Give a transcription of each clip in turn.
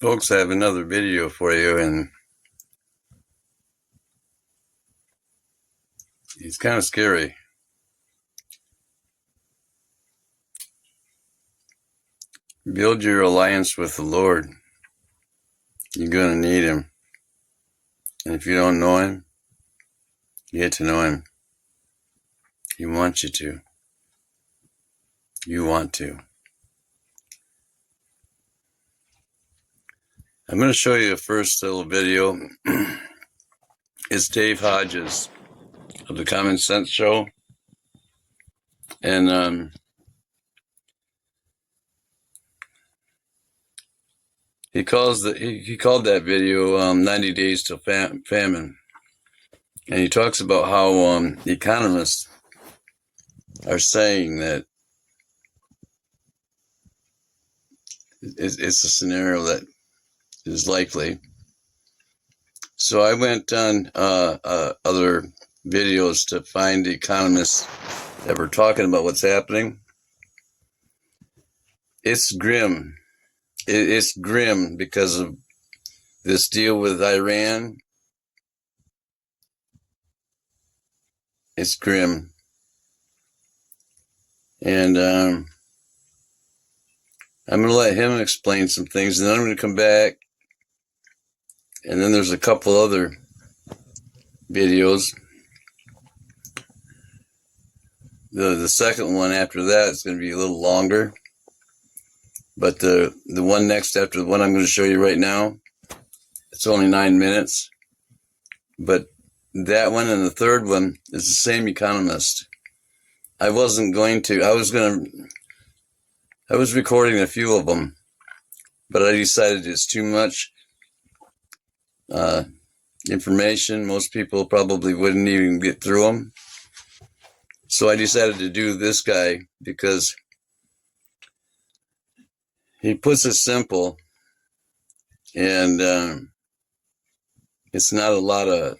Folks, I have another video for you, and it's kind of scary. Build your alliance with the Lord. You're going to need Him. And if you don't know Him, you get to know Him. He wants you to. You want to. I'm going to show you a first little video. It's Dave Hodges of the Common Sense Show. And he called that video 90 Days Till Famine. And he talks about how economists are saying that it's a scenario that is likely. So I went on other videos to find economists that were talking about what's happening. It's grim. It's grim because of this deal with Iran. It's grim. And I'm going to let him explain some things, and then I'm going to come back. And then there's a couple other videos. The second one after that is going to be a little longer. But the one next after the one I'm going to show you right now, it's only 9 minutes. But that one and the third one is the same economist. I was recording a few of them, but I decided it's too much information. Most people probably wouldn't even get through them. So I decided to do this guy because he puts it simple, and it's not a lot of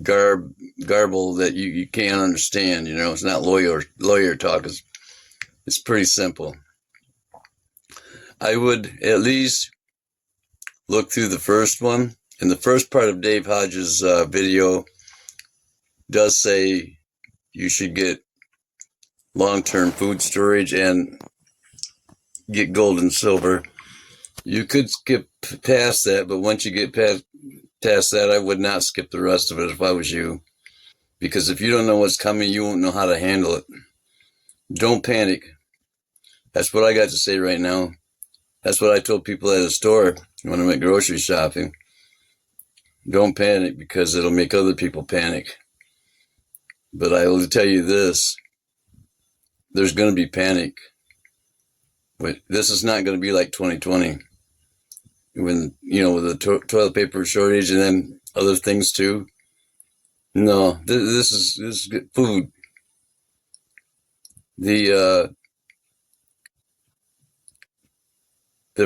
garble that you can't understand. It's not lawyer talk. It's pretty simple. I would at least look through the first one. And the first part of Dave Hodges' video does say you should get long-term food storage and get gold and silver. You could skip past that, but once you get past that, I would not skip the rest of it if I was you. Because if you don't know what's coming, you won't know how to handle it. Don't panic. That's what I got to say right now. That's what I told people at a store when I went grocery shopping. Don't panic, because it'll make other people panic. But I will tell you this. There's going to be panic. But this is not going to be like 2020. When, with the toilet paper shortage and then other things too. No, this is good food. The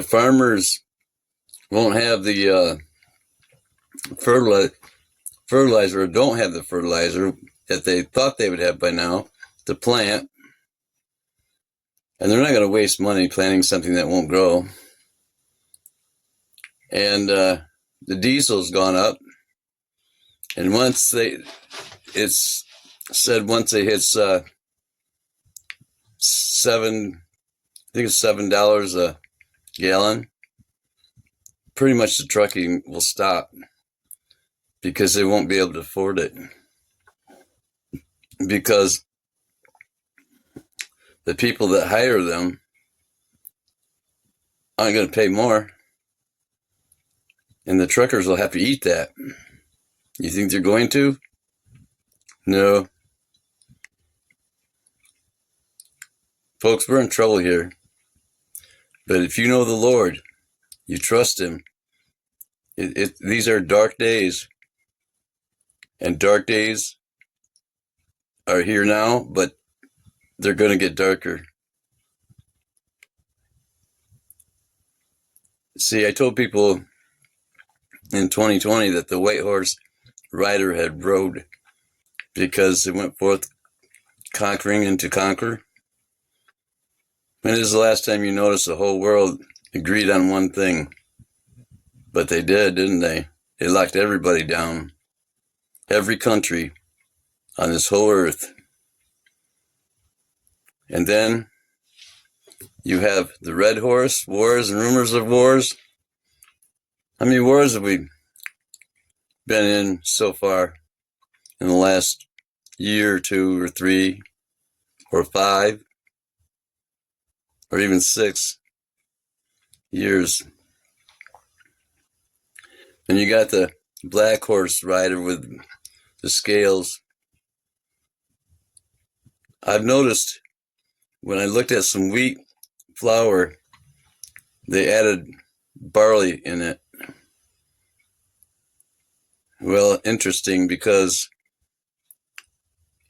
farmers won't have the fertilizer, or don't have the fertilizer that they thought they would have by now to plant. And they're not going to waste money planting something that won't grow. And the diesel's gone up. And once it hits $7 a gallon, pretty much the trucking will stop, because they won't be able to afford it. Because the people that hire them aren't going to pay more. And the truckers will have to eat that. You think they're going to? No. Folks, we're in trouble here. But if you know the Lord, you trust Him. These are dark days. And dark days are here now, but they're going to get darker. See, I told people in 2020 that the white horse rider had rode, because it went forth conquering and to conquer. When is the last time you noticed the whole world agreed on one thing. But they did, didn't they? They locked everybody down. Every country on this whole earth. And then you have the Red Horse wars and rumors of wars. How many wars have we been in so far in the last year or two or three or 5 or even 6 years? And you got the black horse rider with the scales. I've noticed when I looked at some wheat flour, they added barley in it. Well, interesting, because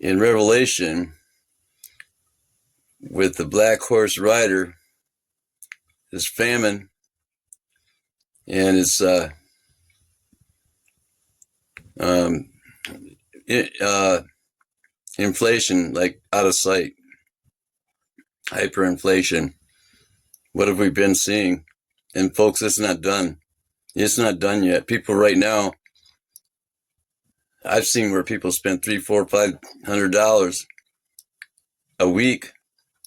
in Revelation, with the black horse rider, is famine, and it's um, inflation, like out of sight, hyperinflation. What have we been seeing? And folks, it's not done. It's not done yet. People right now, I've seen where people spend $300, $400, $500 a week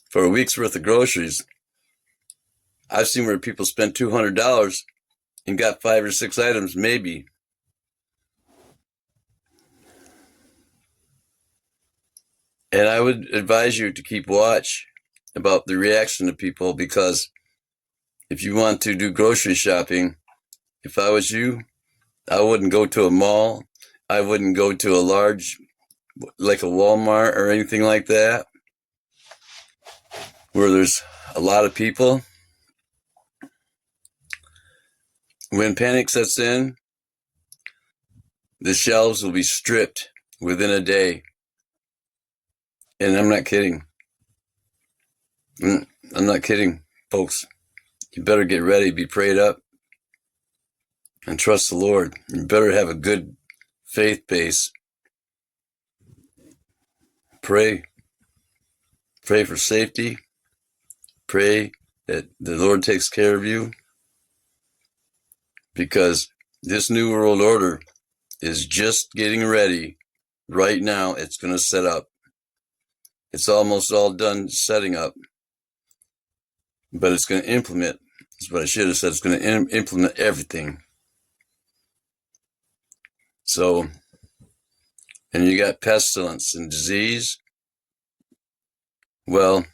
for a week's worth of groceries. I've seen where people spend $200 and got 5 or 6 items, maybe. And I would advise you to keep watch about the reaction of people, because if you want to do grocery shopping, if I was you, I wouldn't go to a mall. I wouldn't go to a large, like a Walmart or anything like that, where there's a lot of people. When panic sets in, the shelves will be stripped within a day. And I'm not kidding. I'm not kidding, folks. You better get ready, be prayed up, and trust the Lord. You better have a good faith base. Pray. Pray for safety. Pray that the Lord takes care of you, because this new world order is just getting ready. Right now, it's going to set up. It's almost all done setting up, but it's going to implement. That's what I should have said. It's going to implement everything. So, and you got pestilence and disease. Well,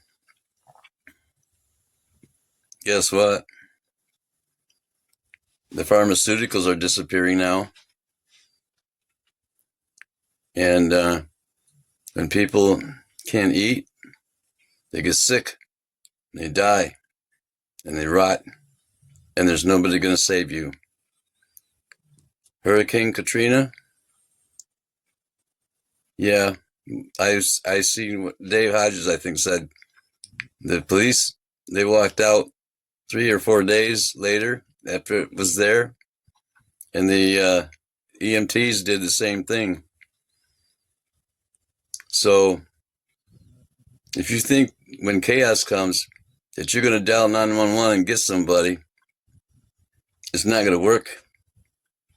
guess what? The pharmaceuticals are disappearing now. And when people can't eat, they get sick, they die, and they rot, and there's nobody going to save you. Hurricane Katrina? Yeah, I seen what Dave Hodges, I think, said. The police, they walked out 3 or 4 days later after it was there, and the EMTs did the same thing. So if you think when chaos comes that you're going to dial 911 and get somebody, it's not going to work.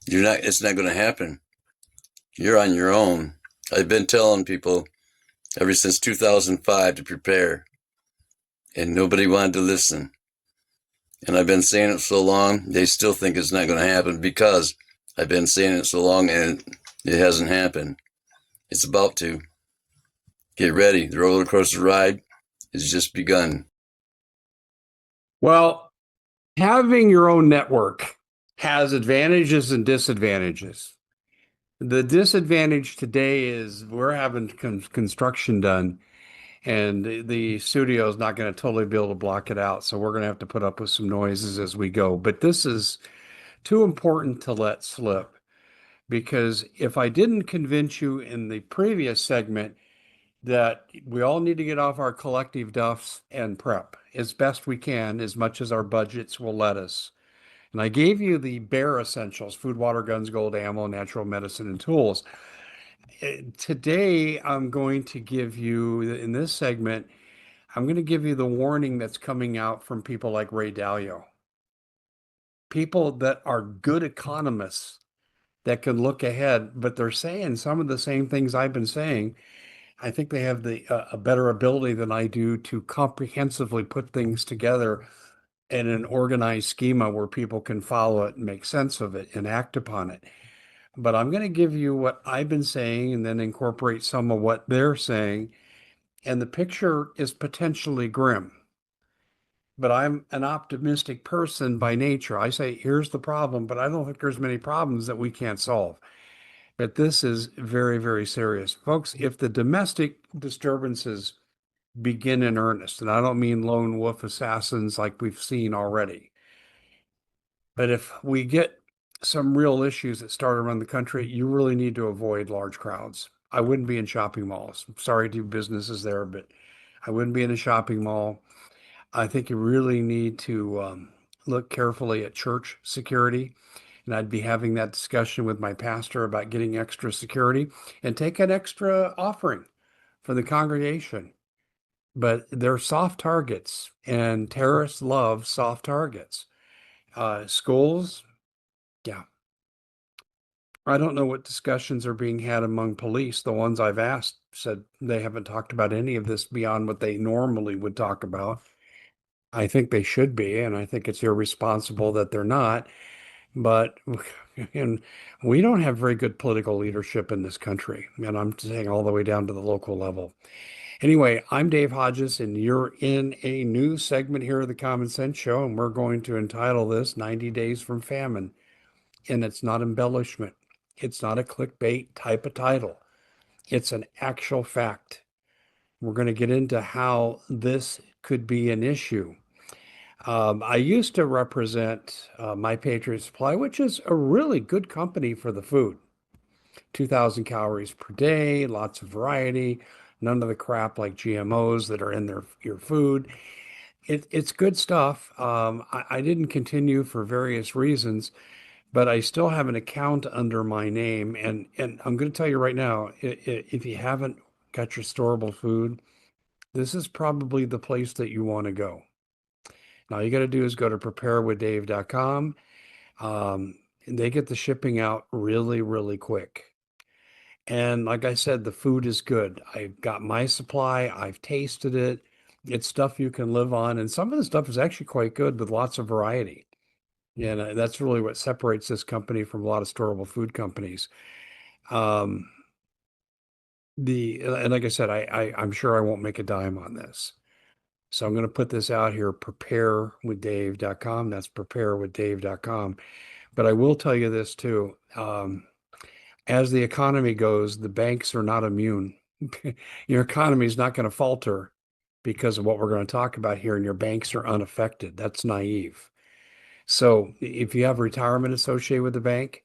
It's not going to happen. You're on your own. I've been telling people ever since 2005 to prepare, and nobody wanted to listen. And I've been saying it so long, they still think it's not going to happen, because I've been saying it so long and it hasn't happened. It's about to. Get ready. The roller coaster ride has just begun. Well, having your own network has advantages and disadvantages. The disadvantage today is we're having construction done, and the studio is not going to totally be able to block it out. So we're going to have to put up with some noises as we go. But this is too important to let slip, because if I didn't convince you in the previous segment that we all need to get off our collective duffs and prep as best we can, as much as our budgets will let us. And I gave you the bare essentials: food, water, guns, gold, ammo, natural medicine, and tools. Today, I'm going to give you, in this segment, I'm going to give you the warning that's coming out from people like Ray Dalio. people that are good economists that can look ahead, but they're saying some of the same things I've been saying. I think they have a better ability than I do to comprehensively put things together in an organized schema where people can follow it and make sense of it and act upon it. But I'm going to give you what I've been saying and then incorporate some of what they're saying. And the picture is potentially grim. But I'm an optimistic person by nature. I say, here's the problem, but I don't think there's many problems that we can't solve. But this is very, very serious. Folks, if the domestic disturbances begin in earnest, and I don't mean lone wolf assassins like we've seen already, but if we get some real issues that start around the country, you really need to avoid large crowds. I wouldn't be in shopping malls. I'm sorry to businesses there, but I wouldn't be in a shopping mall. I think you really need to look carefully at church security. And I'd be having that discussion with my pastor about getting extra security and take an extra offering for the congregation. But they're soft targets, and terrorists love soft targets. Schools, yeah. I don't know what discussions are being had among police. The ones I've asked said they haven't talked about any of this beyond what they normally would talk about. I think they should be, and I think it's irresponsible that they're not. But and we don't have very good political leadership in this country, and I'm saying all the way down to the local level. Anyway, I'm Dave Hodges, and you're in a new segment here of the Common Sense Show, and we're going to entitle this 90 Days from Famine. And it's not embellishment. It's not a clickbait type of title. It's an actual fact. We're going to get into how this could be an issue. I used to represent My Patriot Supply, which is a really good company for the food. 2,000 calories per day, lots of variety, none of the crap like GMOs that are in your food. It's good stuff. I didn't continue for various reasons, but I still have an account under my name. And I'm going to tell you right now, if you haven't got your storable food, this is probably the place that you want to go. Now, all you got to do is go to preparewithdave.com. And they get the shipping out really, really quick. And like I said, the food is good. I've got my supply. I've tasted it. It's stuff you can live on. And some of the stuff is actually quite good with lots of variety. And that's really what separates this company from a lot of storable food companies. Um, and like I said, I'm sure I won't make a dime on this. So I'm going to put this out here, preparewithdave.com. That's preparewithdave.com. But I will tell you this too. As the economy goes, the banks are not immune. Your economy is not going to falter because of what we're going to talk about here, and your banks are unaffected. That's naive. So if you have retirement associated with the bank,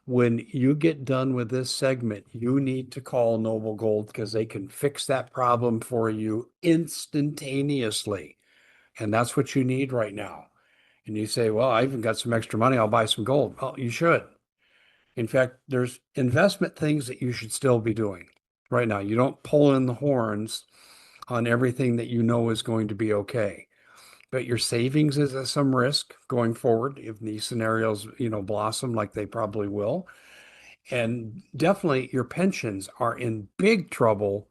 when you get done with this segment, you need to call Noble Gold because they can fix that problem for you instantaneously. And that's what you need right now. And you say, well, I even got some extra money. I'll buy some gold. Well, you should. In fact, there's investment things that you should still be doing right now. You don't pull in the horns on everything that you know is going to be okay. But your savings is at some risk going forward if these scenarios, blossom like they probably will. And definitely your pensions are in big trouble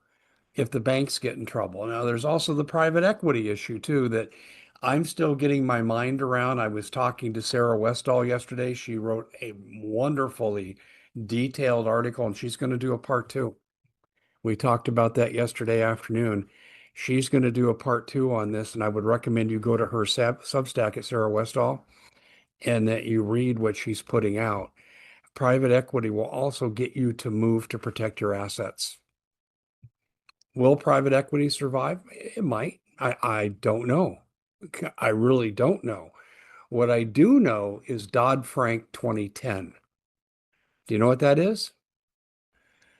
if the banks get in trouble. Now, there's also the private equity issue too that I'm still getting my mind around. I was talking to Sarah Westall yesterday. She wrote a wonderfully detailed article, and she's going to do a part two. We talked about that yesterday afternoon. She's going to do a part two on this, and I would recommend you go to her Substack at Sarah Westall and that you read what she's putting out. Private equity will also get you to move to protect your assets. Will private equity survive? It might. I don't know. I really don't know. What I do know is Dodd-Frank 2010. Do you know what that is?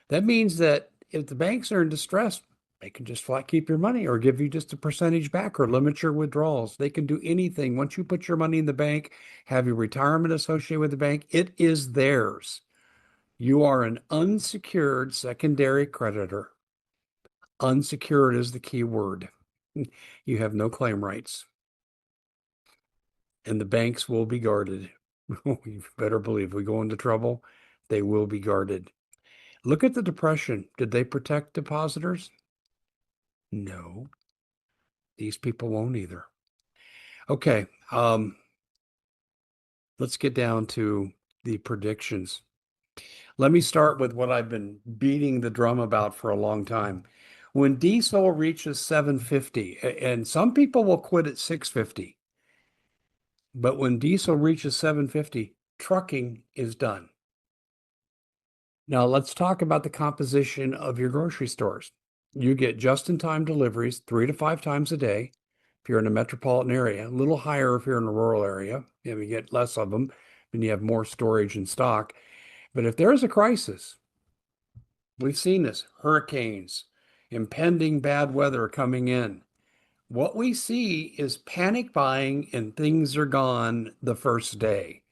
That means that if the banks are in distress, they can just flat keep your money or give you just a percentage back or limit your withdrawals. They can do anything. Once you put your money in the bank, have your retirement associated with the bank, it is theirs. You are an unsecured secondary creditor. Unsecured is the key word. You have no claim rights. And the banks will be guarded. You better believe we go into trouble, they will be guarded. Look at the Depression. Did they protect depositors? No, these people won't either. Okay, let's get down to the predictions. Let me start with what I've been beating the drum about for a long time. When diesel reaches 750, and some people will quit at 650, but when diesel reaches 750, trucking is done. Now, let's talk about the composition of your grocery stores. You get just-in-time deliveries 3 to 5 times a day if you're in a metropolitan area, a little higher if you're in a rural area. You get less of them and you have more storage and stock. But if there's a crisis, we've seen this, hurricanes, impending bad weather coming in. What we see is panic buying and things are gone the first day.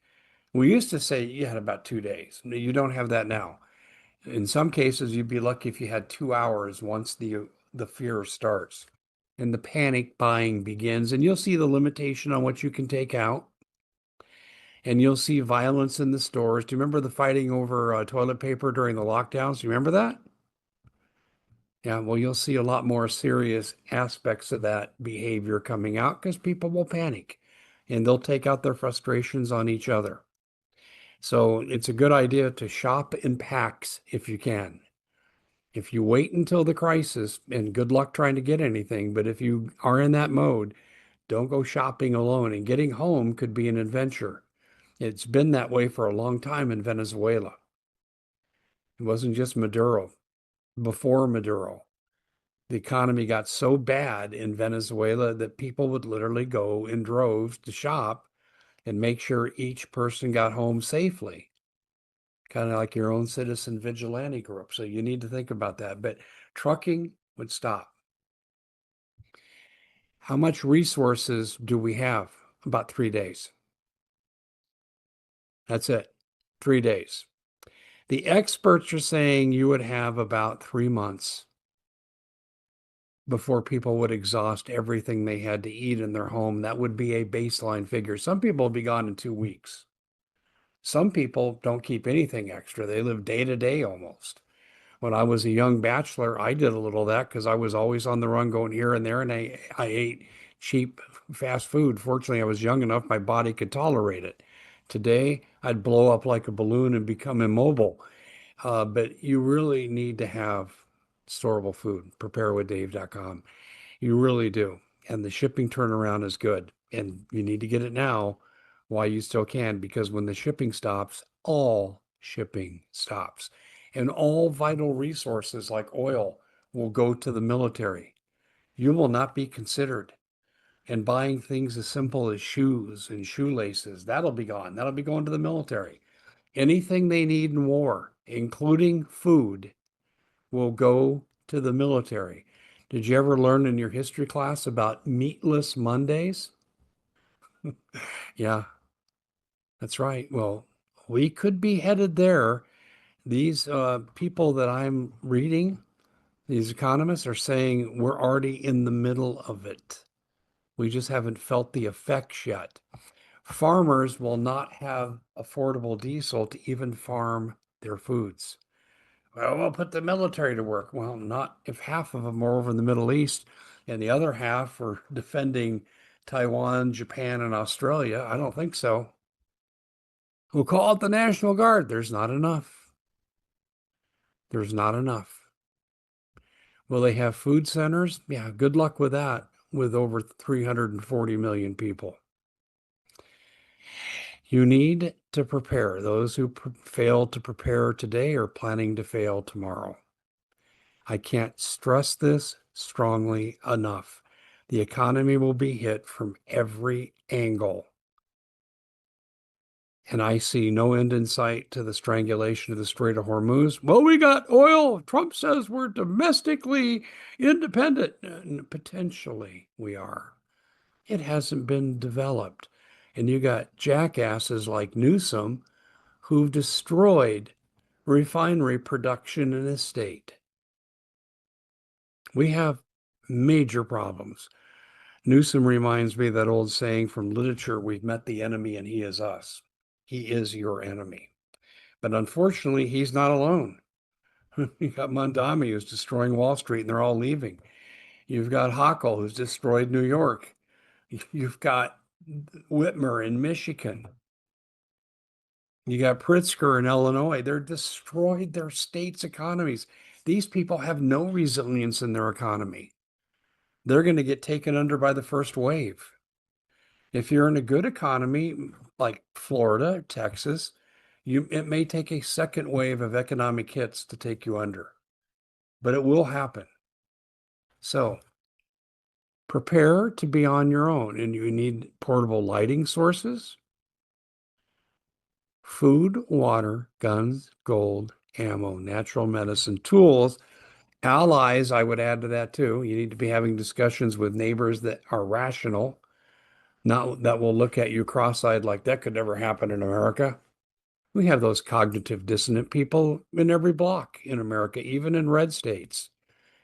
We used to say you had about 2 days. You don't have that now. In some cases, you'd be lucky if you had 2 hours once the fear starts and the panic buying begins. And you'll see the limitation on what you can take out. And you'll see violence in the stores. Do you remember the fighting over toilet paper during the lockdowns? Do you remember that? Yeah, well, you'll see a lot more serious aspects of that behavior coming out because people will panic and they'll take out their frustrations on each other. So it's a good idea to shop in packs if you can. If you wait until the crisis, and good luck trying to get anything, but if you are in that mode, don't go shopping alone. And getting home could be an adventure. It's been that way for a long time in Venezuela. It wasn't just Maduro. Before Maduro, the economy got so bad in Venezuela that people would literally go in droves to shop and make sure each person got home safely. Kind of like your own citizen vigilante group. So you need to think about that. But trucking would stop. How much resources do we have? About 3 days. That's it. 3 days. The experts are saying you would have about 3 months before people would exhaust everything they had to eat in their home. That would be a baseline figure. Some people will be gone in 2 weeks. Some people don't keep anything extra. They live day to day almost. When I was a young bachelor, I did a little of that because I was always on the run going here and there, and I ate cheap fast food. Fortunately, I was young enough, my body could tolerate it. Today, I'd blow up like a balloon and become immobile. But you really need to have storable food, preparewithdave.com. You really do. And the shipping turnaround is good. And you need to get it now while you still can, because when the shipping stops, all shipping stops. And all vital resources like oil will go to the military. You will not be considered. And buying things as simple as shoes and shoelaces, that'll be gone. That'll be going to the military. Anything they need in war, including food, will go to the military. Did you ever learn in your history class about meatless Mondays? Yeah, that's right. Well, we could be headed there. These people that I'm reading, these economists are saying we're already in the middle of it. We just haven't felt the effects yet. Farmers will not have affordable diesel to even farm their foods. Well, we'll put the military to work. Well, not if half of them are over in the Middle East and the other half are defending Taiwan, Japan, and Australia. I don't think so. We'll call it the National Guard. There's not enough. There's not enough. Will they have food centers? Yeah, good luck with that with over 340 million people. You need to prepare. Those who fail to prepare today are planning to fail tomorrow. I can't stress this strongly enough. The economy will be hit from every angle. And I see no end in sight to the strangulation of the Strait of Hormuz. Well, we got oil. Trump says we're domestically independent. Potentially we are. It hasn't been developed. And you got jackasses like Newsom who've destroyed refinery production in this state. We have major problems. Newsom reminds me of that old saying from literature, we've met the enemy and he is us. He is your enemy. But unfortunately, he's not alone. You got Mondami, who's destroying Wall Street, and they're all leaving. You've got Hochul, who's destroyed New York. You've got Whitmer in Michigan. You got Pritzker in Illinois. They're destroyed their states' economies. These people have no resilience in their economy. They're going to get taken under by the first wave. If you're in a good economy like Florida, Texas, it may take a second wave of economic hits to take you under, but it will happen. So prepare to be on your own, and you need portable lighting sources, food, water, guns, gold, ammo, natural medicine, tools, allies. I would add to that too. You need to be having discussions with neighbors that are rational, not that will look at you cross-eyed like that could never happen in America. We have those cognitive dissonant people in every block in America, even in red states.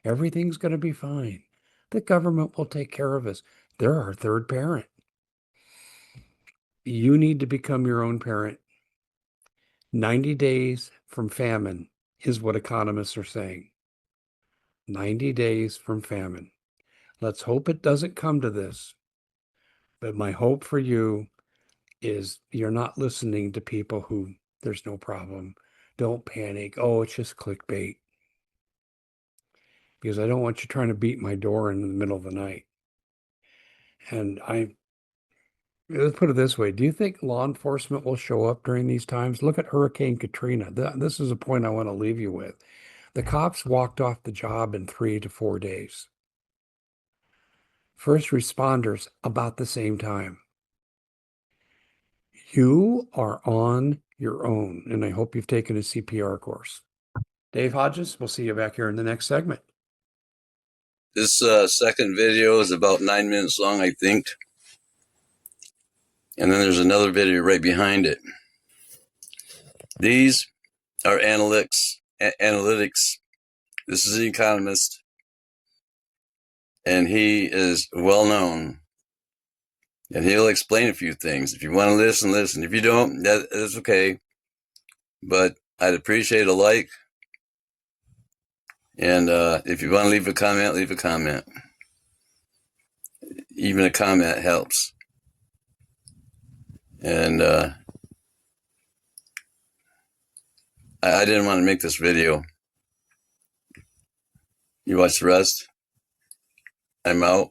Everything's going to be fine. The government will take care of us. They're our third parent. You need to become your own parent. 90 days from famine is what economists are saying. 90 days from famine. Let's hope it doesn't come to this. But my hope for you is you're not listening to people who there's no problem. Don't panic. Oh, it's just clickbait. Because I don't want you trying to beat my door in the middle of the night. And let's put it this way. Do you think law enforcement will show up during these times? Look at Hurricane Katrina. This is a point I want to leave you with. The cops walked off the job in 3 to 4 days. First responders about the same time. You are on your own, and I hope you've taken a CPR course. Dave Hodges, we'll see you back here in the next segment. This second video is about 9 minutes long, I think. And then there's another video right behind it. These are analytics. This is an economist, and he is well known. And he'll explain a few things. If you want to listen, listen. If you don't, that's okay. But I'd appreciate a like. And if you want to leave a comment, leave a comment. Even a comment helps. And I didn't want to make this video. You watch the rest. I'm out.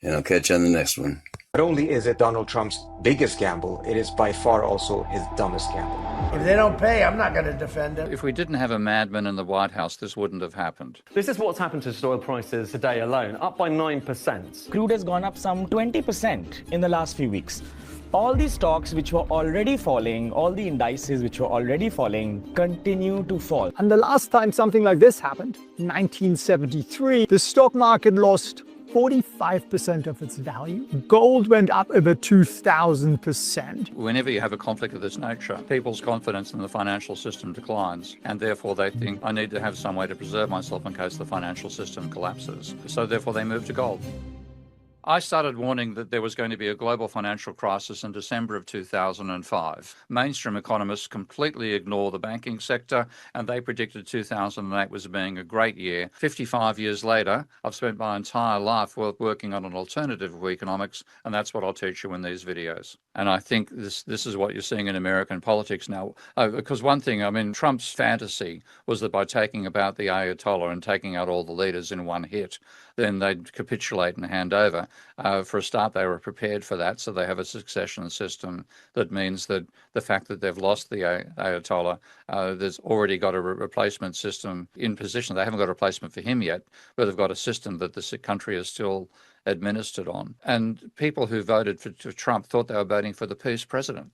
And I'll catch you on the next one. Not only is it Donald Trump's biggest gamble, it is by far also his dumbest gamble. If they don't pay, I'm not going to defend them. If we didn't have a madman in the White House, this wouldn't have happened. This is what's happened to oil prices today alone, up by 9%. Crude has gone up some 20% in the last few weeks. All these stocks which were already falling, all the indices which were already falling, continue to fall. And the last time something like this happened, 1973, the stock market lost 45% of its value. Gold went up over 2,000%. Whenever you have a conflict of this nature, people's confidence in the financial system declines, and therefore they think, I need to have some way to preserve myself in case the financial system collapses. So therefore they move to gold. I started warning that there was going to be a global financial crisis in December of 2005. Mainstream economists completely ignore the banking sector, and they predicted 2008 was being a great year. 55 years later, I've spent my entire life working on an alternative of economics, and that's what I'll teach you in these videos. And I think this is what you're seeing in American politics now. Because one thing, I mean, Trump's fantasy was that by taking about the Ayatollah and taking out all the leaders in one hit, then they'd capitulate and hand over. For a start, they were prepared for that, so they have a succession system that means that the fact that they've lost the Ayatollah, there's already got a replacement system in position. They haven't got a replacement for him yet, but they've got a system that the country is still administered on. And people who voted for Trump thought they were voting for the peace president.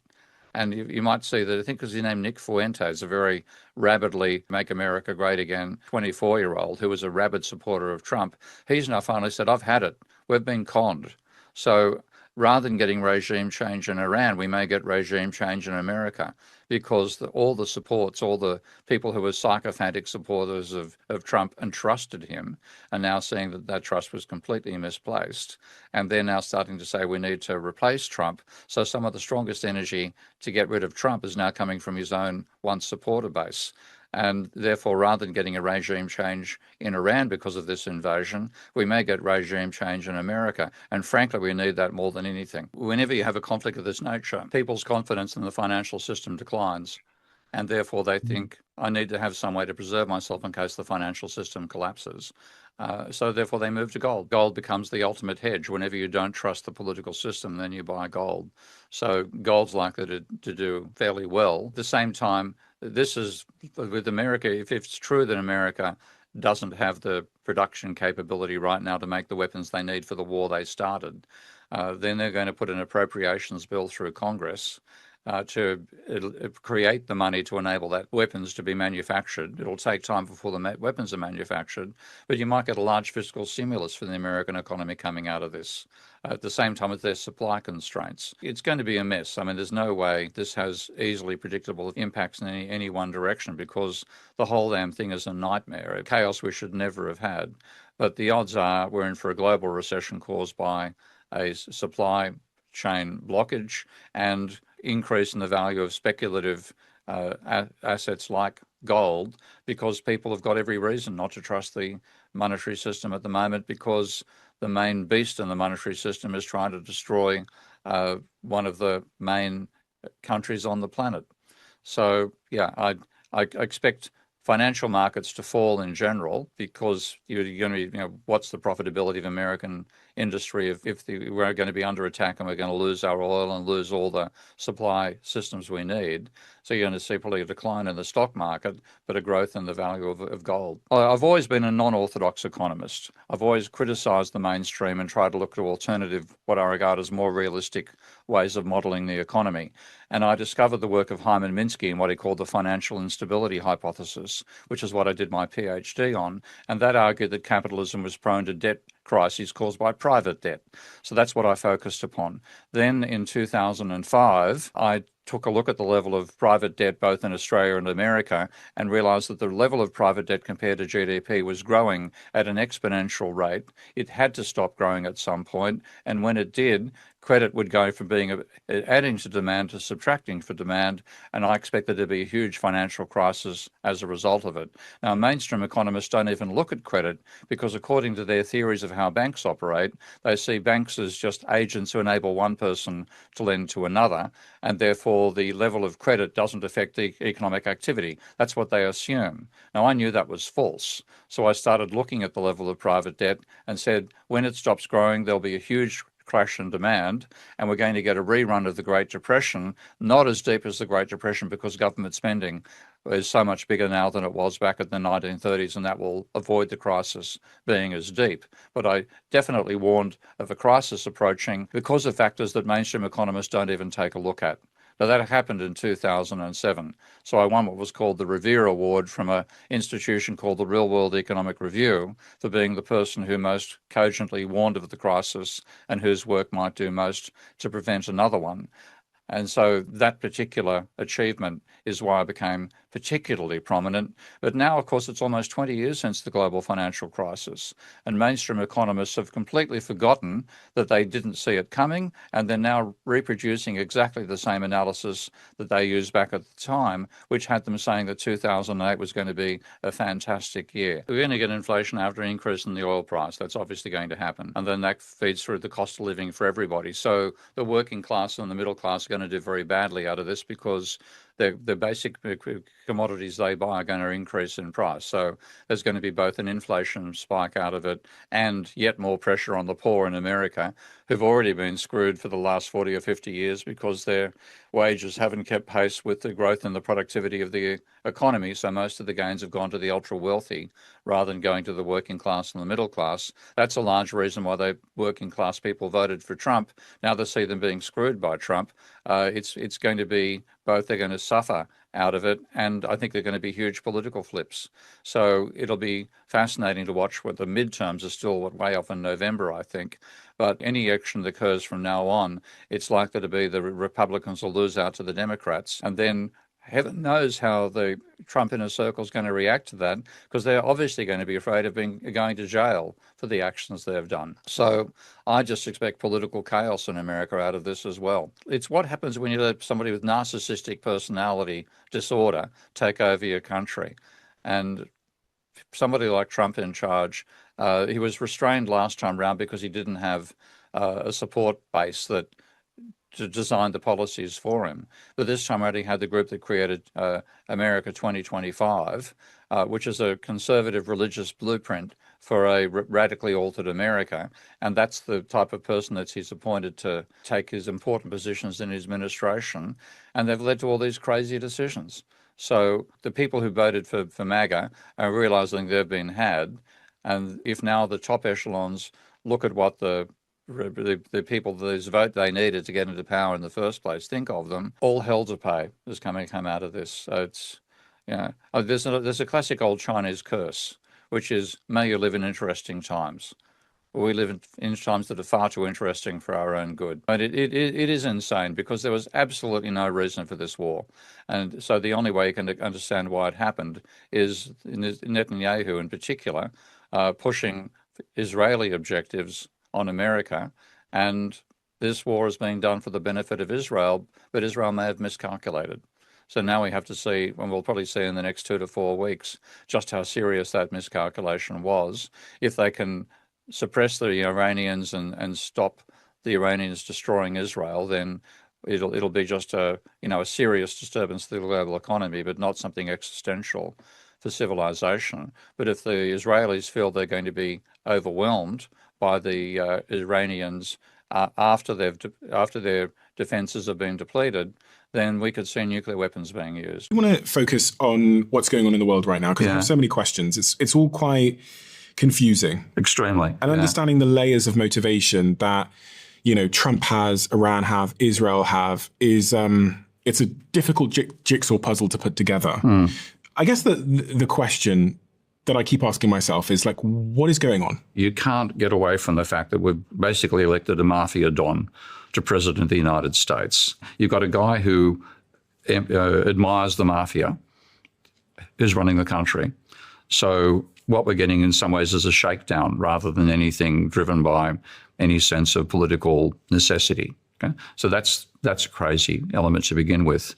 And you might see that, I think his name Nick Fuentes, a very rabidly Make America Great Again 24-year-old who was a rabid supporter of Trump. He's now finally said, I've had it. We've been conned. So rather than getting regime change in Iran, we may get regime change in America, because all the supports, all the people who were sycophantic supporters of Trump and trusted him are now seeing that that trust was completely misplaced. And they're now starting to say we need to replace Trump. So some of the strongest energy to get rid of Trump is now coming from his own once supporter base. And therefore, rather than getting a regime change in Iran because of this invasion, we may get regime change in America. And frankly, we need that more than anything. Whenever you have a conflict of this nature, people's confidence in the financial system declines. And therefore, they think, I need to have some way to preserve myself in case the financial system collapses. So therefore, they move to gold. Gold becomes the ultimate hedge. Whenever you don't trust the political system, then you buy gold. So gold's likely to do fairly well. At the same time, this is with America, if it's true that America doesn't have the production capability right now to make the weapons they need for the war they started, then they're going to put an appropriations bill through Congress to create the money to enable that weapons to be manufactured. It'll take time before the weapons are manufactured, but you might get a large fiscal stimulus for the American economy coming out of this. At the same time as there's supply constraints. It's going to be a mess. I mean, there's no way this has easily predictable impacts in any one direction, because the whole damn thing is a nightmare, a chaos we should never have had. But the odds are we're in for a global recession caused by a supply chain blockage and increase in the value of speculative assets like gold, because people have got every reason not to trust the monetary system at the moment, because the main beast in the monetary system is trying to destroy one of the main countries on the planet. So, yeah, I expect financial markets to fall in general, because you're going to be, what's the profitability of American industry if we're going to be under attack and we're going to lose our oil and lose all the supply systems we need. So you're going to see probably a decline in the stock market, but a growth in the value of gold. I've always been a non-orthodox economist. I've always criticised the mainstream and tried to look at alternative, what I regard as more realistic ways of modelling the economy. And I discovered the work of Hyman Minsky in what he called the financial instability hypothesis, which is what I did my PhD on. And that argued that capitalism was prone to debt crises caused by private debt. So that's what I focused upon. Then in 2005, I took a look at the level of private debt both in Australia and America and realised that the level of private debt compared to GDP was growing at an exponential rate. It had to stop growing at some point, and when it did, credit would go from being adding to demand to subtracting for demand, and I expect there to be a huge financial crisis as a result of it. Now, mainstream economists don't even look at credit, because according to their theories of how banks operate, they see banks as just agents who enable one person to lend to another, and therefore the level of credit doesn't affect the economic activity. That's what they assume. Now, I knew that was false, so I started looking at the level of private debt and said, when it stops growing, there'll be a huge crash in demand, and we're going to get a rerun of the Great Depression, not as deep as the Great Depression, because government spending is so much bigger now than it was back in the 1930s, and that will avoid the crisis being as deep. But I definitely warned of a crisis approaching because of factors that mainstream economists don't even take a look at. Now, that happened in 2007. So I won what was called the Revere Award from an institution called the Real World Economic Review for being the person who most cogently warned of the crisis and whose work might do most to prevent another one. And so that particular achievement is why I became particularly prominent. But now, of course, it's almost 20 years since the global financial crisis, and mainstream economists have completely forgotten that they didn't see it coming, and they're now reproducing exactly the same analysis that they used back at the time, which had them saying that 2008 was going to be a fantastic year. We're going to get inflation after an increase in the oil price. That's obviously going to happen. And then that feeds through the cost of living for everybody. So the working class and the middle class are going to do very badly out of this, because the basic commodities they buy are going to increase in price. So there's going to be both an inflation spike out of it and yet more pressure on the poor in America, who've already been screwed for the last 40 or 50 years because their wages haven't kept pace with the growth in the productivity of the economy. So most of the gains have gone to the ultra wealthy rather than going to the working class and the middle class. That's a large reason why the working class people voted for Trump. Now they see them being screwed by Trump. It's going to be both. They're going to suffer out of it, and I think they're going to be huge political flips. So it'll be fascinating to watch what the midterms are still way off in November, I think. But any action that occurs from now on, it's likely to be the Republicans will lose out to the Democrats. And then heaven knows how the Trump inner circle is going to react to that, because they're obviously going to be afraid of going to jail for the actions they've done. So I just expect political chaos in America out of this as well. It's what happens when you let somebody with narcissistic personality disorder take over your country. And somebody like Trump in charge, he was restrained last time round because he didn't have a support base that to design the policies for him. But this time around, he had the group that created America 2025, which is a conservative religious blueprint for a radically altered America. And that's the type of person that he's appointed to take his important positions in his administration. And they've led to all these crazy decisions. So the people who voted for MAGA are realizing they've been had. And if now the top echelons look at what the people whose vote they needed to get into power in the first place think of them, all hell to pay is come out of this. So it's, there's a classic old Chinese curse, which is, may you live in interesting times. We live in times that are far too interesting for our own good. But it is insane, because there was absolutely no reason for this war. And so the only way you can understand why it happened is Netanyahu in particular pushing Israeli objectives on America, and this war is being done for the benefit of Israel, but Israel may have miscalculated. So now we have to see, and we'll probably see in the next 2 to 4 weeks, just how serious that miscalculation was. If they can suppress the Iranians and stop the Iranians destroying Israel, then it'll be just a serious disturbance to the global economy, but not something existential for civilization. But if the Israelis feel they're going to be overwhelmed by the Iranians after their defences have been depleted, then we could see nuclear weapons being used. I want to focus on what's going on in the world right now, because I have so many questions. It's all quite confusing. Extremely. And understanding the layers of motivation that, Trump has, Iran have, Israel have, is it's a difficult jigsaw puzzle to put together. I guess the question that I keep asking myself is, what is going on? You can't get away from the fact that we've basically elected a mafia don to president of the United States. You've got a guy who admires the mafia, is running the country. So what we're getting in some ways is a shakedown rather than anything driven by any sense of political necessity. Okay? So that's a crazy element to begin with.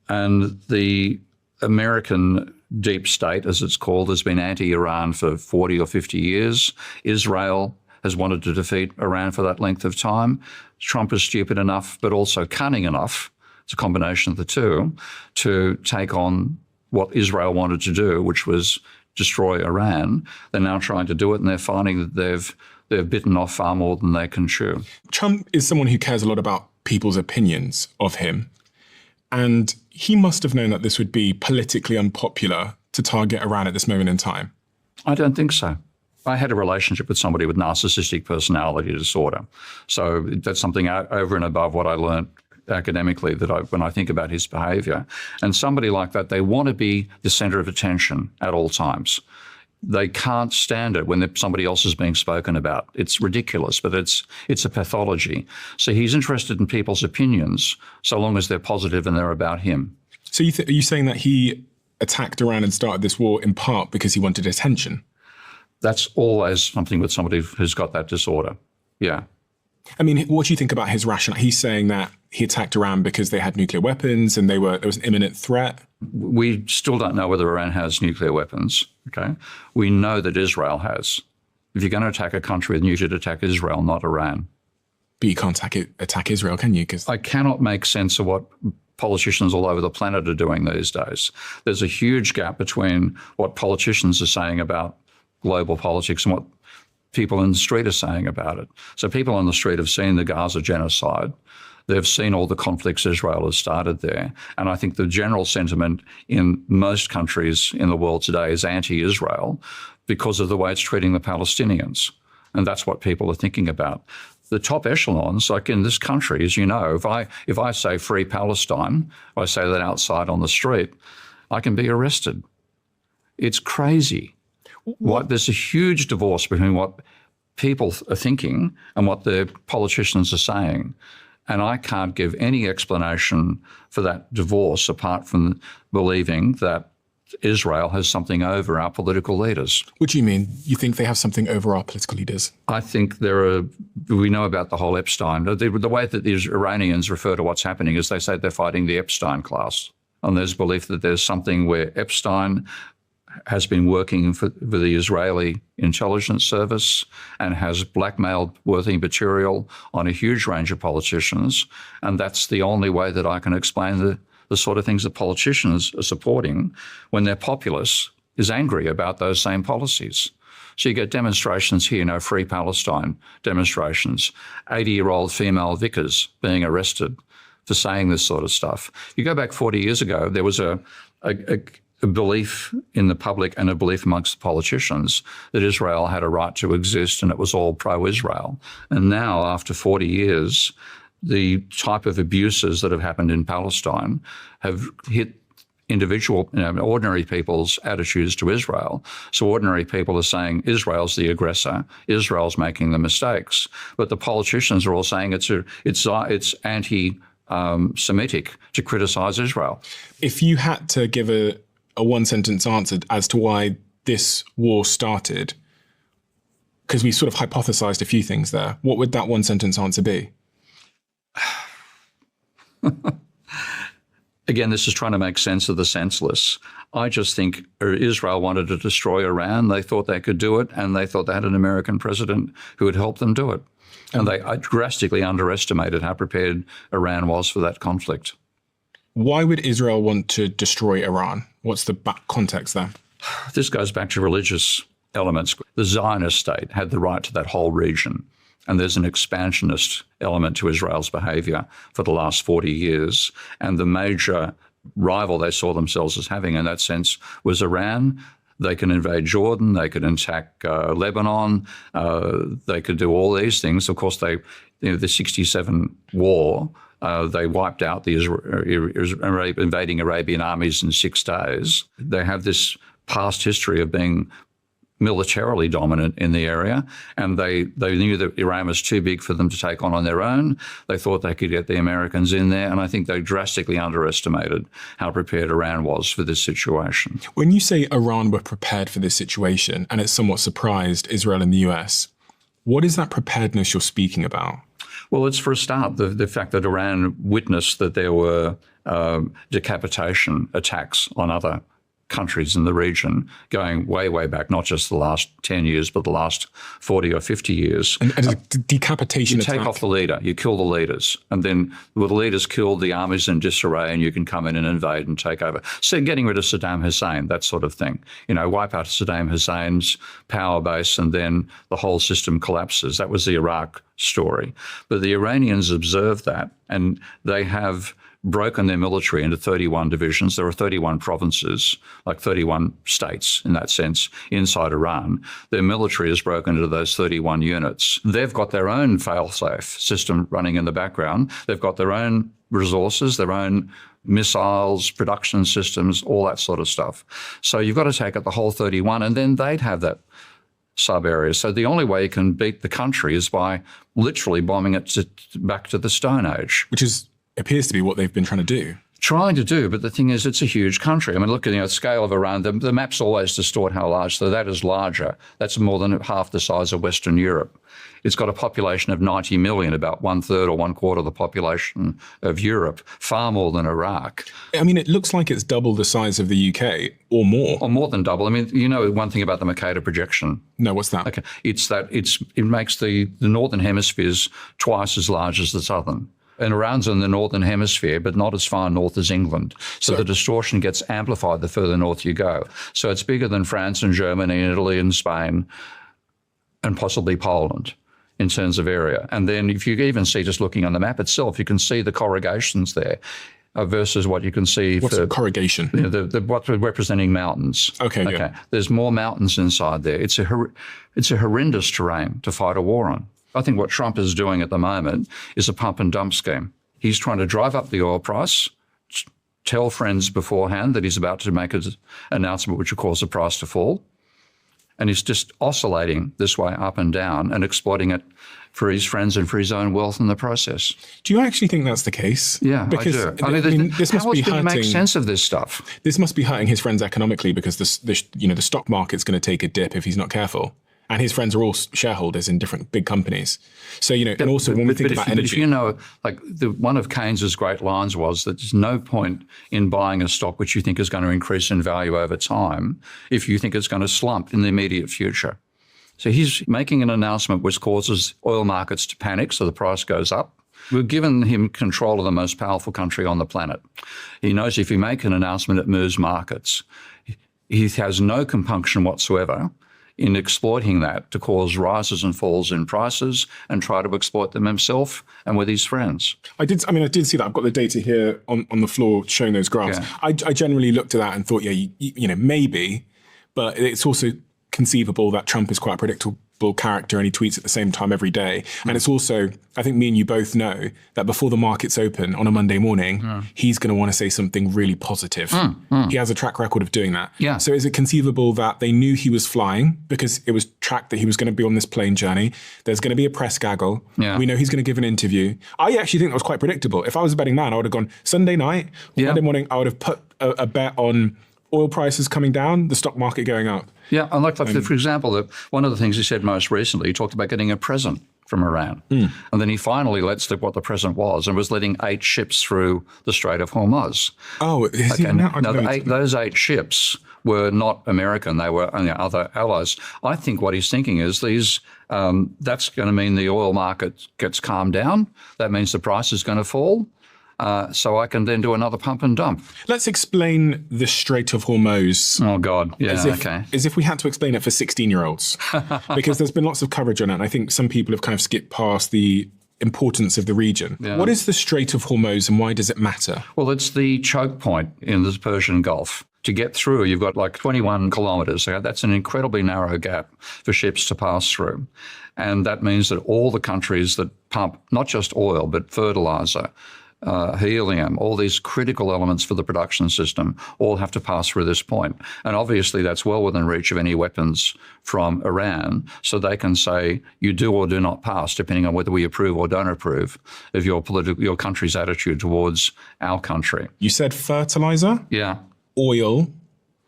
And the American deep state, as it's called, has been anti-Iran for 40 or 50 years. Israel has wanted to defeat Iran for that length of time. Trump is stupid enough, but also cunning enough, it's a combination of the two, to take on what Israel wanted to do, which was destroy Iran. They're now trying to do it, and they're finding that they've bitten off far more than they can chew. Trump is someone who cares a lot about people's opinions of him. And he must have known that this would be politically unpopular to target Iran at this moment in time. I don't think so. I had a relationship with somebody with narcissistic personality disorder. So that's something over and above what I learned academically when I think about his behaviour. And somebody like that, they want to be the centre of attention at all times. They can't stand it when somebody else is being spoken about. It's ridiculous, but it's a pathology. So he's interested in people's opinions so long as they're positive and they're about him. So are you saying that he attacked Iran and started this war in part because he wanted attention? That's always something with somebody who's got that disorder. Yeah. I mean, what do you think about his rationale? He's saying that he attacked Iran because they had nuclear weapons and there was an imminent threat. We still don't know whether Iran has nuclear weapons. Okay, we know that Israel has. If you're going to attack a country, then you should attack Israel, not Iran. But you can't attack Israel, can you? I cannot make sense of what politicians all over the planet are doing these days. There's a huge gap between what politicians are saying about global politics and what people in the street are saying about it. So people on the street have seen the Gaza genocide. They've seen all the conflicts Israel has started there. And I think the general sentiment in most countries in the world today is anti-Israel because of the way it's treating the Palestinians. And that's what people are thinking about. The top echelons, like in this country, as you know, if I say free Palestine, or I say that outside on the street, I can be arrested. It's crazy. There's a huge divorce between what people are thinking and what the politicians are saying. And I can't give any explanation for that divorce apart from believing that Israel has something over our political leaders. What do you mean? You think they have something over our political leaders? I think we know about the whole Epstein. The way that the Iranians refer to what's happening is they say they're fighting the Epstein class. And there's belief that there's something where Epstein has been working for the Israeli intelligence service and has blackmailed worthy material on a huge range of politicians. And that's the only way that I can explain the sort of things that politicians are supporting when their populace is angry about those same policies. So you get demonstrations here, Free Palestine demonstrations, 80-year-old female vicars being arrested for saying this sort of stuff. You go back 40 years ago, there was a belief in the public and a belief amongst the politicians that Israel had a right to exist and it was all pro-Israel. And now, after 40 years, the type of abuses that have happened in Palestine have hit individual, ordinary people's attitudes to Israel. So ordinary people are saying Israel's the aggressor, Israel's making the mistakes, but the politicians are all saying it's anti-Semitic to criticize Israel. If you had to give a one-sentence answer as to why this war started, because we sort of hypothesized a few things there, what would that one-sentence answer be? Again, this is trying to make sense of the senseless. I just think Israel wanted to destroy Iran. They thought they could do it, and they thought they had an American president who would help them do it. And they drastically underestimated how prepared Iran was for that conflict. Why would Israel want to destroy Iran? What's the context there? This goes back to religious elements. The Zionist state had the right to that whole region. And there's an expansionist element to Israel's behaviour for the last 40 years. And the major rival they saw themselves as having in that sense was Iran. They can invade Jordan, they could attack Lebanon, they could do all these things. Of course, the 67 war, they wiped out the invading Arabian armies in 6 days. They have this past history of being militarily dominant in the area, and they knew that Iran was too big for them to take on their own. They thought they could get the Americans in there, and I think they drastically underestimated how prepared Iran was for this situation. When you say Iran were prepared for this situation, and it somewhat surprised Israel and the US, what is that preparedness you're speaking about? Well, it's for a start, the fact that Iran witnessed that there were decapitation attacks on other countries in the region going way, way back, not just the last 10 years, but the last 40 or 50 years. And decapitation You take off the leader, you kill the leaders, and then the leaders kill, the army's in disarray, and you can come in and invade and take over. So getting rid of Saddam Hussein, that sort of thing. Wipe out Saddam Hussein's power base, and then the whole system collapses. That was the Iraq story. But the Iranians observed that, and they have broken their military into 31 divisions. There are 31 provinces, like 31 states in that sense, inside Iran. Their military is broken into those 31 units. They've got their own fail-safe system running in the background. They've got their own resources, their own missiles, production systems, all that sort of stuff. So you've got to take out the whole 31, and then they'd have that sub-area. So the only way you can beat the country is by literally bombing it back to the Stone Age. Which appears to be what they've been trying to do. But the thing is, it's a huge country. I mean, look at the scale of Iran. The maps always distort how large, so that is larger. That's more than half the size of Western Europe. It's got a population of 90 million, about 1/3 or 1/4 of the population of Europe, far more than Iraq. I mean, it looks like it's double the size of the UK or more. Or more than double. I mean, one thing about the Mercator projection. No, what's that? Okay, it's that it makes the northern hemispheres twice as large as the southern. And Iran's in the northern hemisphere, but not as far north as England. So the distortion gets amplified the further north you go. So it's bigger than France and Germany and Italy and Spain and possibly Poland in terms of area. And then if you even see, just looking on the map itself, you can see the corrugations there versus what you can see. What's a corrugation? What's representing mountains. Okay. Yeah. There's more mountains inside there. It's a horrendous terrain to fight a war on. I think what Trump is doing at the moment is a pump and dump scheme. He's trying to drive up the oil price, tell friends beforehand that he's about to make an announcement which will cause the price to fall, And he's just oscillating this way up and down and exploiting it for his friends and for his own wealth in the process. Do you actually think that's the case? Yeah, because I do. This must how be else do you hurting. make sense of this stuff? This must be hurting his friends economically because the stock market's going to take a dip if he's not careful. And his friends are all shareholders in different big companies. So, and also when we think about energy. But if you know, like one of Keynes's great lines was that there's no point in buying a stock which you think is going to increase in value over time if you think it's going to slump in the immediate future. So he's making an announcement which causes oil markets to panic, so the price goes up. We've given him control of the most powerful country on the planet. He knows if he makes an announcement, it moves markets. He has no compunction whatsoever in exploiting that to cause rises and falls in prices and try to exploit them himself and with his friends. I did see that. I've got the data here on the floor showing those graphs. Yeah. I generally looked at that and thought, maybe, but it's also conceivable that Trump is quite a predictable character and he tweets at the same time every day. And it's also, I think me and you both know that before the markets open on a Monday morning, he's going to want to say something really positive. He has a track record of doing that. Yeah. So is it conceivable that they knew he was flying because it was tracked that he was going to be on this plane journey? There's going to be a press gaggle. Yeah. We know he's going to give an interview. I actually think that was quite predictable. If I was a betting man, I would have gone Sunday night, Monday morning, I would have put a bet on oil prices coming down, the stock market going up. Yeah, and for example, one of the things he said most recently, he talked about getting a present from Iran. And then he finally lets what the present was and was letting 8 ships through the Strait of Hormuz. Oh, is he now? Those 8 ships were not American. They were other allies. I think what he's thinking is that's going to mean the oil market gets calmed down. That means the price is going to fall. So I can then do another pump and dump. Let's explain the Strait of Hormuz. Oh, God. Yeah, as if we had to explain it for 16-year-olds. Because there's been lots of coverage on it. And I think some people have kind of skipped past the importance of the region. Yeah. What is the Strait of Hormuz and why does it matter? Well, it's the choke point in the Persian Gulf. To get through, you've got like 21 kilometres. That's an incredibly narrow gap for ships to pass through. And that means that all the countries that pump not just oil, but fertiliser, helium, all these critical elements for the production system all have to pass through this point. And obviously that's well within reach of any weapons from Iran. So they can say you do or do not pass, depending on whether we approve or don't approve of your country's attitude towards our country. You said fertilizer? Yeah. Oil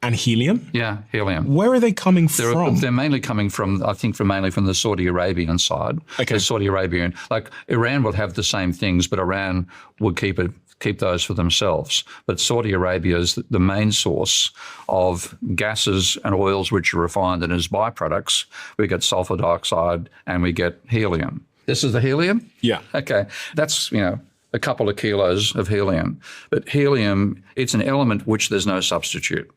and helium? Yeah, helium. Where are they coming from? They're mainly coming from, I think, mainly from the Saudi Arabian side. Okay. The Saudi Arabian, like Iran will have the same things, but Iran would keep those for themselves. But Saudi Arabia is the main source of gases and oils which are refined, and as byproducts, we get sulfur dioxide and we get helium. This is the helium? Yeah. Okay. That's, a couple of kilos of helium. But helium, it's an element which there's no substitute.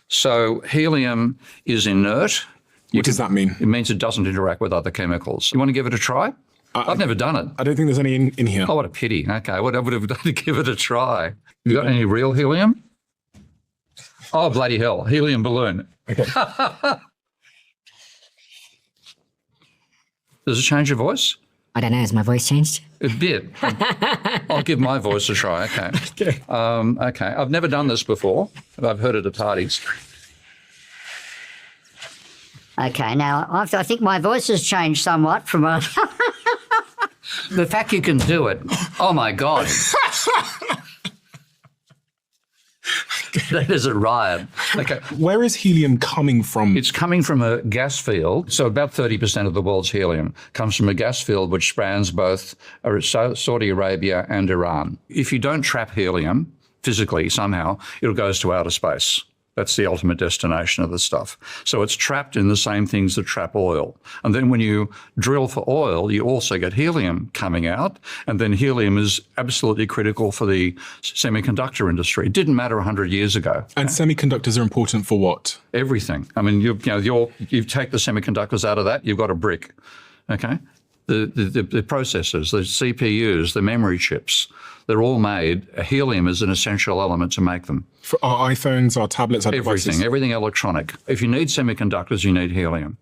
So helium is inert. What does that mean? It means it doesn't interact with other chemicals. You want to give it a try? I've never done it. I don't think there's any in here. Oh, what a pity. Okay, I would have done to give it a try. You got any real helium? Oh, bloody hell. Helium balloon. Okay. Does it change your voice? I don't know. Has my voice changed? A bit. I'll give my voice a try. Okay. Okay. I've never done this before, but I've heard it at parties. Okay. Now, I think my voice has changed somewhat from a... The fact you can do it. Oh, my God. That is a riot. Okay. Where is helium coming from? It's coming from a gas field. So about 30% of the world's helium comes from a gas field which spans both Saudi Arabia and Iran. If you don't trap helium physically somehow, it goes to outer space. That's the ultimate destination of the stuff. So it's trapped in the same things that trap oil. And then when you drill for oil, you also get helium coming out. And then helium is absolutely critical for the semiconductor industry. It didn't matter 100 years ago. And semiconductors are important for what? Everything. I mean, you take the semiconductors out of that, you've got a brick. Okay? The processors, the CPUs, the memory chips, they're all made. Helium is an essential element to make them. For our iPhones, our tablets, our devices? Everything electronic. If you need semiconductors, you need helium.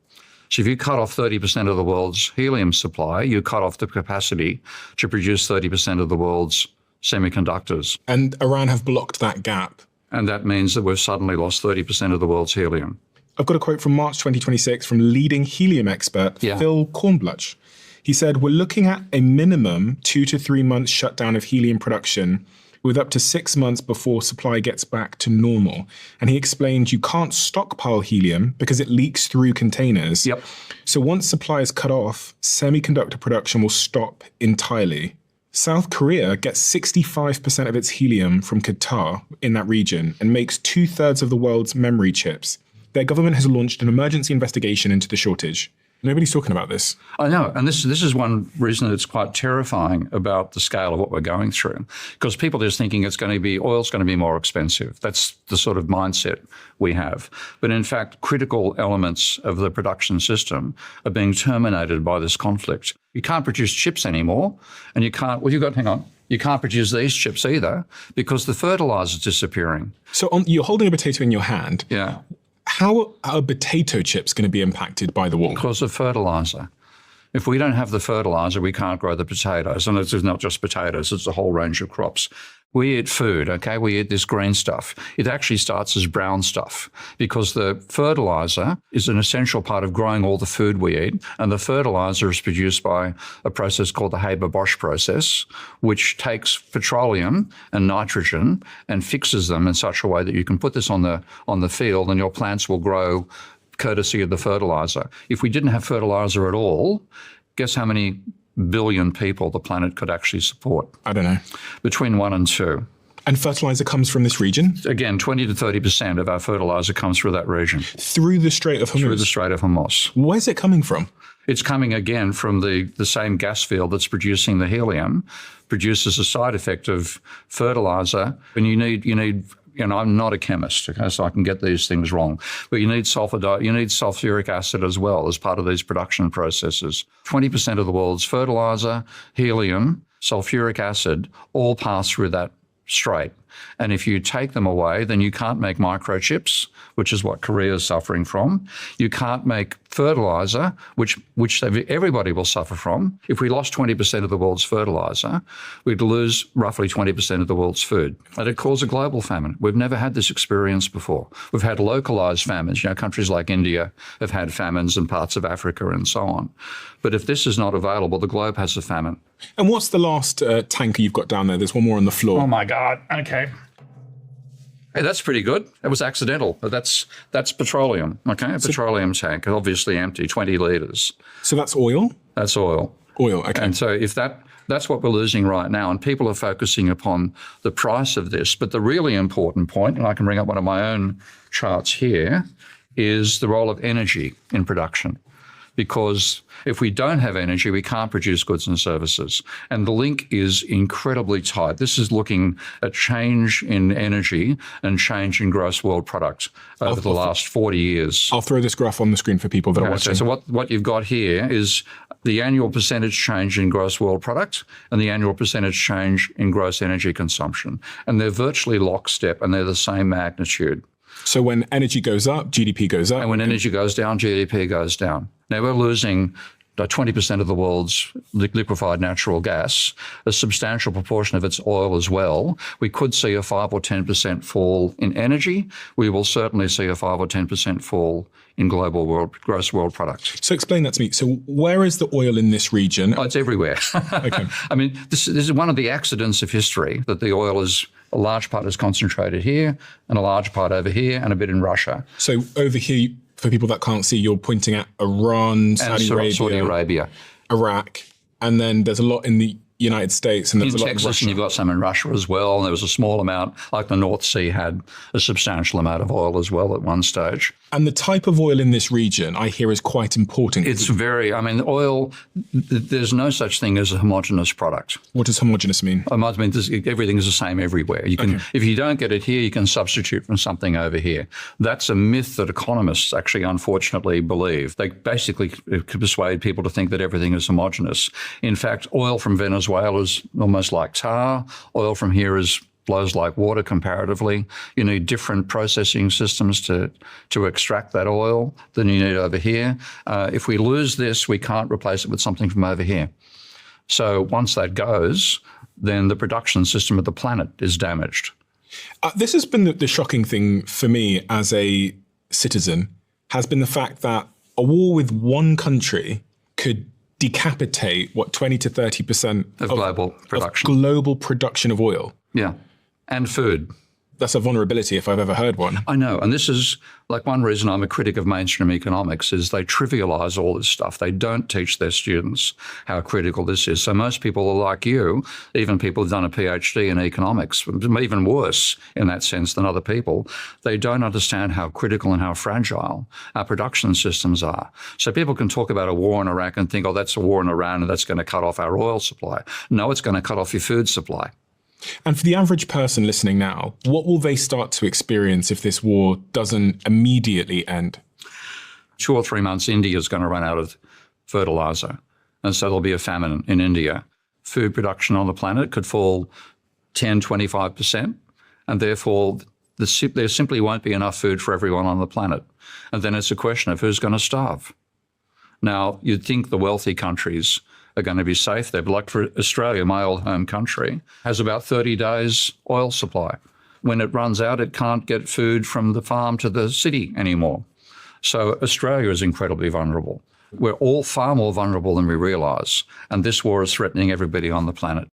So if you cut off 30% of the world's helium supply, you cut off the capacity to produce 30% of the world's semiconductors. And Iran have blocked that gap. And that means that we've suddenly lost 30% of the world's helium. I've got a quote from March 2026 from leading helium expert Phil Kornbluch. He said, we're looking at a minimum 2 to 3 months shutdown of helium production with up to 6 months before supply gets back to normal. And he explained you can't stockpile helium because it leaks through containers. Yep. So once supply is cut off, semiconductor production will stop entirely. South Korea gets 65% of its helium from Qatar in that region and makes 2/3 of the world's memory chips. Their government has launched an emergency investigation into the shortage. Nobody's talking about this. I know, and this is one reason that it's quite terrifying about the scale of what we're going through, because people are just thinking oil's going to be more expensive. That's the sort of mindset we have. But in fact, critical elements of the production system are being terminated by this conflict. You can't produce chips anymore, and you can't produce these chips either because the fertilizer's disappearing. So you're holding a potato in your hand. Yeah. How are potato chips going to be impacted by the war? Because of fertilizer. If we don't have the fertilizer, we can't grow the potatoes. And it's not just potatoes, it's a whole range of crops. We eat food, okay? We eat this green stuff. It actually starts as brown stuff because the fertilizer is an essential part of growing all the food we eat. And the fertilizer is produced by a process called the Haber-Bosch process, which takes petroleum and nitrogen and fixes them in such a way that you can put this on the field and your plants will grow courtesy of the fertilizer. If we didn't have fertilizer at all, guess how many billion people the planet could actually support? I don't know. Between 1 and 2. And fertilizer comes from this region? Again, 20 to 30% of our fertilizer comes through that region. Through the Strait of Hormuz? Through the Strait of Hormuz. Where's it coming from? It's coming again from the same gas field that's producing the helium, produces a side effect of fertilizer, and you need I'm not a chemist, okay, so I can get these things wrong. But you need sulfuric acid as well as part of these production processes. 20% of the world's fertilizer, helium, sulfuric acid all pass through that strait. And if you take them away, then you can't make microchips, which is what Korea is suffering from. You can't make fertilizer, which everybody will suffer from. If we lost 20% of the world's fertilizer, we'd lose roughly 20% of the world's food. And it caused a global famine. We've never had this experience before. We've had localized famines. Countries like India have had famines in parts of Africa and so on. But if this is not available, the globe has a famine. And what's the last tanker you've got down there? There's one more on the floor. Oh my God. Okay. Hey, that's pretty good. It was accidental. But that's petroleum, okay? A petroleum tank, obviously empty, 20 litres. So that's oil? That's oil. Oil, okay. And so if that's what we're losing right now, and people are focusing upon the price of this. But the really important point, and I can bring up one of my own charts here, is the role of energy in production. Because if we don't have energy, we can't produce goods and services. And the link is incredibly tight. This is looking at change in energy and change in gross world product over the last 40 years. I'll throw this graph on the screen for people that are watching. So what you've got here is the annual percentage change in gross world product and the annual percentage change in gross energy consumption. And they're virtually lockstep and they're the same magnitude. So when energy goes up, GDP goes up. And when energy goes down, GDP goes down. Now we're losing 20% of the world's liquefied natural gas, a substantial proportion of it's oil as well. We could see a 5 or 10% fall in energy. We will certainly see a 5 or 10% fall in gross world product. So explain that to me. So where is the oil in this region? Oh, it's everywhere. Okay. I mean, this is one of the accidents of history, that the oil is, a large part is concentrated here and a large part over here and a bit in Russia. So over here, for people that can't see, you're pointing at Iran, Saudi Arabia, Iraq, and then there's a lot in the United States, and there's a lot in Texas, Russia. and you've got some in Russia as well. And there was a small amount, like the North Sea had a substantial amount of oil as well at one stage. And the type of oil in this region, I hear, is quite important. It's oil, there's no such thing as a homogeneous product. What does homogeneous mean? Everything is the same everywhere. You can, If you don't get it here, you can substitute from something over here. That's a myth that economists actually unfortunately believe. They basically persuade people to think that everything is homogeneous. In fact, oil from Venezuela is almost like tar. Oil from here flows like water comparatively. You need different processing systems to extract that oil than you need over here. If we lose this, we can't replace it with something from over here. So once that goes, then the production system of the planet is damaged. This has been the shocking thing for me as a citizen. has been the fact that a war with one country could decapitate, 20 to 30% of global production. Of global production of oil. Yeah, and food. That's a vulnerability if I've ever heard one. I know. And this is like one reason I'm a critic of mainstream economics is they trivialize all this stuff. They don't teach their students how critical this is. So most people are like you, even people who've done a PhD in economics, even worse in that sense than other people. They don't understand how critical and how fragile our production systems are. So people can talk about a war in Iraq and think, oh, that's a war in Iran and that's going to cut off our oil supply. No, it's going to cut off your food supply. And for the average person listening now, what will they start to experience if this war doesn't immediately end? 2 or 3 months, India is going to run out of fertilizer. And so there'll be a famine in India. Food production on the planet could fall 10, 25%. And therefore, there simply won't be enough food for everyone on the planet. And then it's a question of who's going to starve. Now, you'd think the wealthy countries are going to be safe there. But like for Australia, my old home country, has about 30 days oil supply. When it runs out, it can't get food from the farm to the city anymore. So Australia is incredibly vulnerable. We're all far more vulnerable than we realise. And this war is threatening everybody on the planet.